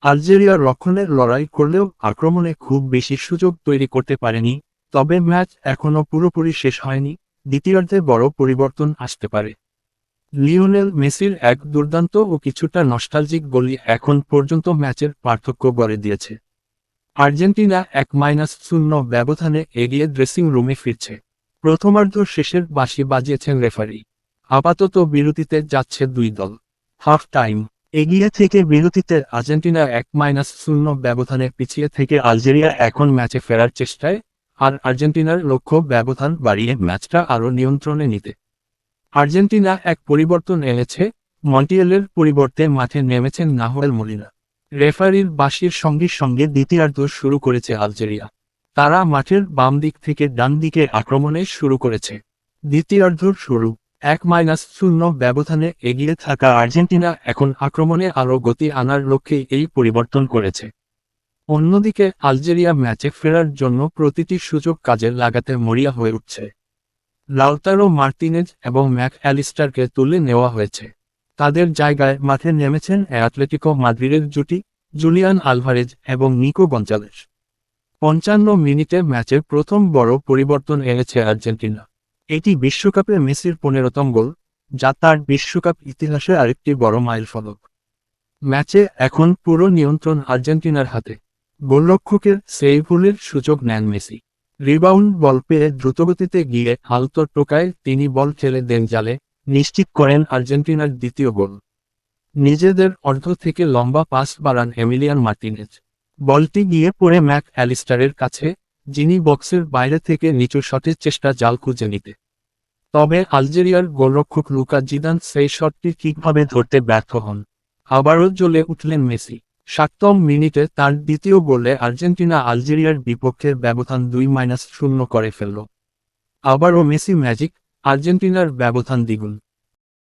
আলজেরিয়ার রক্ষণের লড়াই করলেও আক্রমণে খুব বেশি সুযোগ তৈরি করতে পারেনি, তবে ম্যাচ এখনও পুরোপুরি শেষ হয়নি, দ্বিতীয়ার্ধে বড় পরিবর্তন আসতে পারে। লিওনেল মেসির এক দুর্দান্ত ও কিছুটা নস্টালজিক গোলই এখন পর্যন্ত ম্যাচের পার্থক্য গড়ে দিয়েছে। আর্জেন্টিনা 1-0 ব্যবধানে এগিয়ে ড্রেসিং রুমে ফিরছে। প্রথমার্ধ শেষের বাঁশি বাজিয়েছেন রেফারি। আপাতত বিরতিতে যাচ্ছে দুই দল। হাফ টাইম এগিয়ে থেকে বিরতিতে আর্জেন্টিনা 1-0 ব্যবধানে পিছিয়ে থেকে আলজেরিয়া এখন ম্যাচে ফেরার চেষ্টায়, আর আর্জেন্টিনার লক্ষ্য ব্যবধান বাড়িয়ে ম্যাচটা আরও নিয়ন্ত্রণে নিতে। আর্জেন্টিনা এক পরিবর্তন এনেছে, মন্টিয়েলের পরিবর্তে মাঠে নেমেছেন নাহুয়েল মোলিনা। রেফারির বাঁশির সঙ্গে সঙ্গে দ্বিতীয়ার্ধ শুরু করেছে আলজেরিয়া। তারা মাঠের বাম দিক থেকে ডান দিকে আক্রমণে শুরু করেছে। দ্বিতীয়ার্ধর শুরু 1-0 ব্যবধানে এগিয়ে থাকা আর্জেন্টিনা এখন আক্রমণে আরও গতি আনার লক্ষ্যে এই পরিবর্তন করেছে। অন্যদিকে আলজেরিয়া ম্যাচে ফেরার জন্য প্রতিটি সুযোগ কাজে লাগাতে মরিয়া হয়ে উঠছে। লাউতারো মার্তিনেজ এবং ম্যাক অ্যালিস্টারকে তুলে নেওয়া হয়েছে। তাদের জায়গায় মাঠে নেমেছেন অ্যাটলেটিকো মাদ্রিদের জুটি, জুলিয়ান আলভারেজ এবং নিকো গঞ্জালেস। 55 মিনিটে ম্যাচের প্রথম বড় পরিবর্তন এনেছে আর্জেন্টিনা। এটি বিশ্বকাপে মেসির 15তম গোল, যা তার বিশ্বকাপ ইতিহাসে আরেকটি বড় মাইলফলক। ম্যাচে এখন পুরো নিয়ন্ত্রণ আর্জেন্টিনার হাতে। গোলরক্ষকের সেভগুলির সুযোগ নেন মেসি। রিবাউন্ড বল পেয়ে দ্রুতগতিতে গিয়ে আলতো টোকায় তিনি বল ঠেলে দেন জালে, নিশ্চিত করেন আর্জেন্টিনার দ্বিতীয় গোল। নিজেদের অর্ধ থেকে লম্বা পাস বাড়ান এমিলিয়ান মার্তিনেজ। বলটি গিয়ে পড়ে ম্যাক অ্যালিস্টারের কাছে, যিনি বক্সের বাইরে থেকে নিচু শটের চেষ্টা জাল খুঁজে নিতে। তবে আলজেরিয়ার গোলরক্ষক লুকা জিদান সেই শটটি ঠিকভাবে ধরতে ব্যর্থ হন। আবারও জ্বলে উঠলেন মেসি। 7তম মিনিটে তার দ্বিতীয় গোলে আর্জেন্টিনা আলজেরিয়ার বিপক্ষের ব্যবধান 2-0 করে ফেলল। আবারও মেসি ম্যাজিক, আর্জেন্টিনার ব্যবধান দ্বিগুণ।